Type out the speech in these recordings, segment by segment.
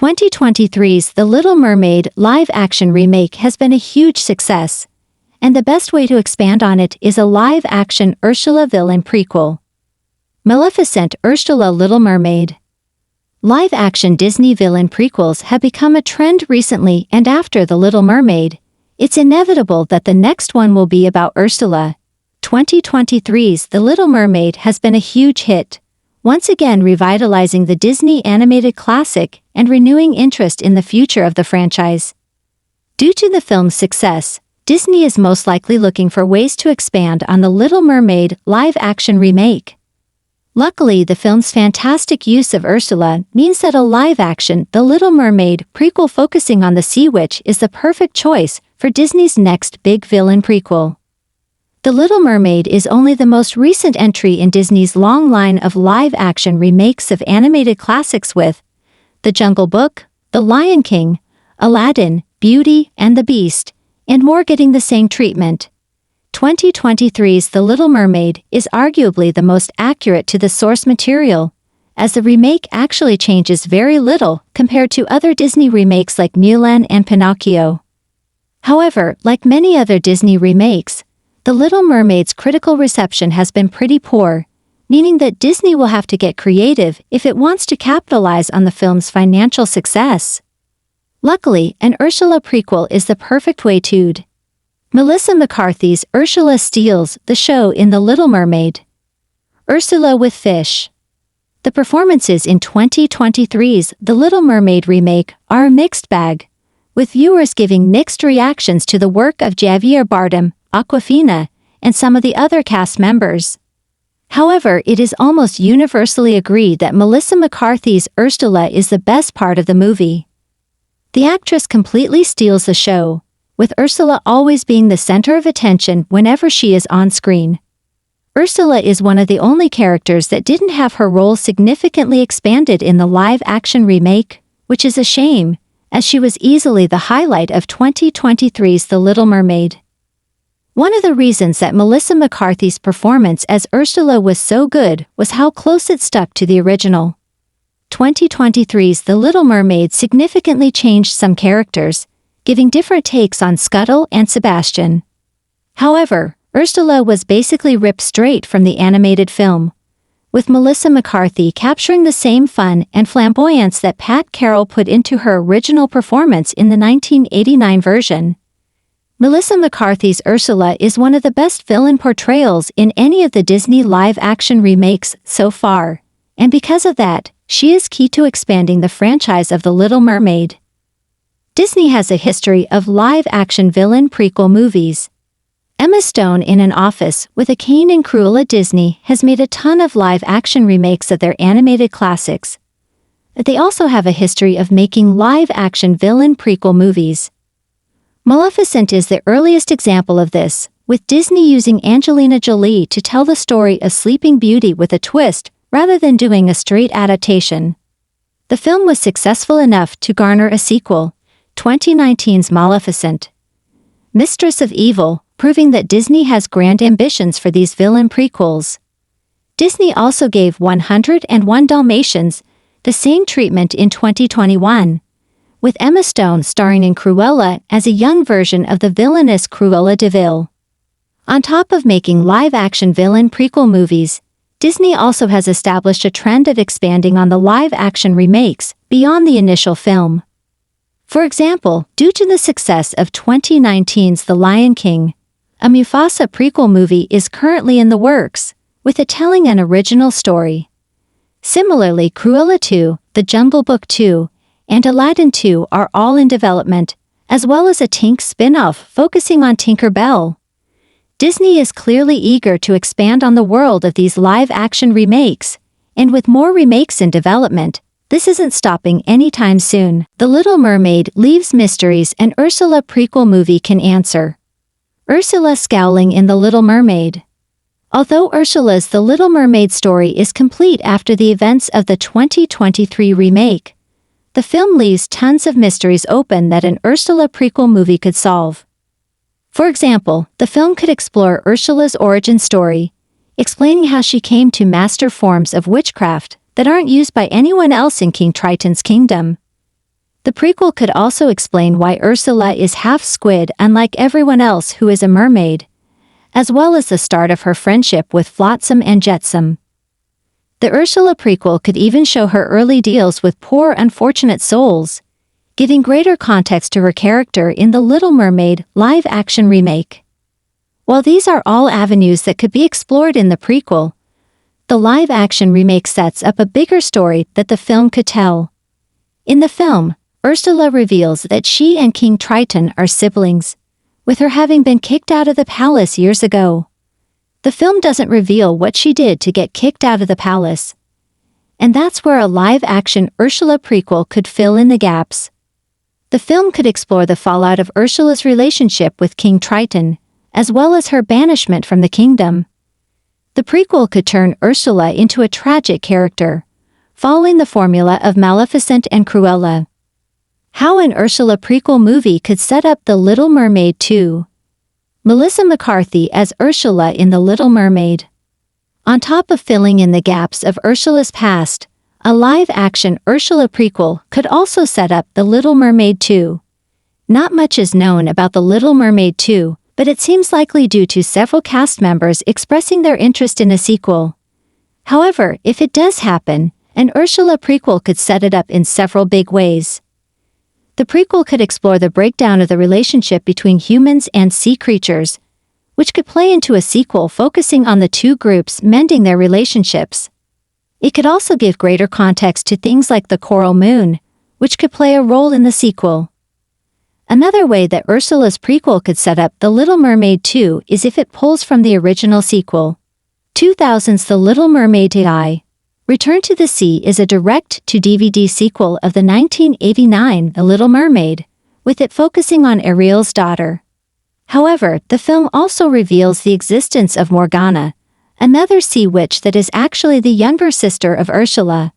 2023's The Little Mermaid live-action remake has been a huge success, and the best way to expand on it is a live-action Ursula villain prequel. Maleficent Ursula Little Mermaid. Live-action Disney villain prequels have become a trend recently, and after The Little Mermaid, it's inevitable that the next one will be about Ursula. 2023's The Little Mermaid has been a huge hit, once again revitalizing the Disney animated classic and renewing interest in the future of the franchise. Due to the film's success, Disney is most likely looking for ways to expand on The Little Mermaid live-action remake. Luckily, the film's fantastic use of Ursula means that a live-action The Little Mermaid prequel focusing on the Sea Witch is the perfect choice for Disney's next big villain prequel. The Little Mermaid is only the most recent entry in Disney's long line of live-action remakes of animated classics, with The Jungle Book, The Lion King, Aladdin, Beauty and the Beast, and more getting the same treatment. 2023's The Little Mermaid is arguably the most accurate to the source material, as the remake actually changes very little compared to other Disney remakes like Mulan and Pinocchio. However, like many other Disney remakes, The Little Mermaid's critical reception has been pretty poor, meaning that Disney will have to get creative if it wants to capitalize on the film's financial success. Luckily, an Ursula prequel is the perfect way to. Melissa McCarthy's Ursula steals the show in The Little Mermaid. Ursula with Fish. The performances in 2023's The Little Mermaid remake are a mixed bag, with viewers giving mixed reactions to the work of Javier Bardem, Awkwafina, and some of the other cast members. However, it is almost universally agreed that Melissa McCarthy's Ursula is the best part of the movie. The actress completely steals the show, with Ursula always being the center of attention whenever she is on screen. Ursula is one of the only characters that didn't have her role significantly expanded in the live-action remake, which is a shame, as she was easily the highlight of 2023's The Little Mermaid. One of the reasons that Melissa McCarthy's performance as Ursula was so good was how close it stuck to the original. 2023's The Little Mermaid significantly changed some characters, giving different takes on Scuttle and Sebastian. However, Ursula was basically ripped straight from the animated film, with Melissa McCarthy capturing the same fun and flamboyance that Pat Carroll put into her original performance in the 1989 version. Melissa McCarthy's Ursula is one of the best villain portrayals in any of the Disney live-action remakes so far, and because of that, she is key to expanding the franchise of The Little Mermaid. Disney has a history of live-action villain prequel movies. Emma Stone in An Office with a Cane and Cruella Disney has made a ton of live-action remakes of their animated classics. But they also have a history of making live-action villain prequel movies. Maleficent is the earliest example of this, with Disney using Angelina Jolie to tell the story of Sleeping Beauty with a twist rather than doing a straight adaptation. The film was successful enough to garner a sequel, 2019's Maleficent. Mistress of Evil, proving that Disney has grand ambitions for these villain prequels. Disney also gave 101 Dalmatians the same treatment in 2021, with Emma Stone starring in Cruella as a young version of the villainous Cruella de Vil. On top of making live-action villain prequel movies, Disney also has established a trend of expanding on the live-action remakes beyond the initial film. For example, due to the success of 2019's The Lion King, a Mufasa prequel movie is currently in the works, with it telling an original story. Similarly, Cruella 2, The Jungle Book 2, and Aladdin 2 are all in development, as well as a Tink spin-off focusing on Tinker Bell. Disney is clearly eager to expand on the world of these live-action remakes, and with more remakes in development, this isn't stopping anytime soon. The Little Mermaid leaves mysteries an Ursula prequel movie can answer. Ursula scowling in The Little Mermaid. Although Ursula's The Little Mermaid story is complete after the events of the 2023 remake, the film leaves tons of mysteries open that an Ursula prequel movie could solve. For example, the film could explore Ursula's origin story, explaining how she came to master forms of witchcraft that aren't used by anyone else in King Triton's kingdom. The prequel could also explain why Ursula is half squid unlike everyone else who is a mermaid, as well as the start of her friendship with Flotsam and Jetsam. The Ursula prequel could even show her early deals with poor unfortunate souls, giving greater context to her character in The Little Mermaid live-action remake. While these are all avenues that could be explored in the prequel, the live-action remake sets up a bigger story that the film could tell. In the film, Ursula reveals that she and King Triton are siblings, with her having been kicked out of the palace years ago. The film doesn't reveal what she did to get kicked out of the palace, and that's where a live-action Ursula prequel could fill in the gaps. The film could explore the fallout of Ursula's relationship with King Triton, as well as her banishment from the kingdom. The prequel could turn Ursula into a tragic character, following the formula of Maleficent and Cruella. How an Ursula prequel movie could set up The Little Mermaid 2. Melissa McCarthy as Ursula in The Little Mermaid. On top of filling in the gaps of Ursula's past, a live-action Ursula prequel could also set up The Little Mermaid 2. Not much is known about The Little Mermaid 2, but it seems likely due to several cast members expressing their interest in a sequel. However, if it does happen, an Ursula prequel could set it up in several big ways. The prequel could explore the breakdown of the relationship between humans and sea creatures, which could play into a sequel focusing on the two groups mending their relationships. It could also give greater context to things like the coral moon, which could play a role in the sequel. Another way that Ursula's prequel could set up The Little Mermaid 2 is if it pulls from the original sequel. 2000's The Little Mermaid 2. Return to the Sea is a direct-to-DVD sequel of the 1989 The Little Mermaid, with it focusing on Ariel's daughter. However, the film also reveals the existence of Morgana, another sea witch that is actually the younger sister of Ursula.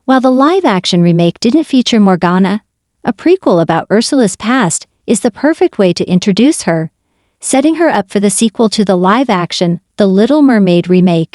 While the live-action remake didn't feature Morgana, a prequel about Ursula's past is the perfect way to introduce her, setting her up for the sequel to the live-action The Little Mermaid remake.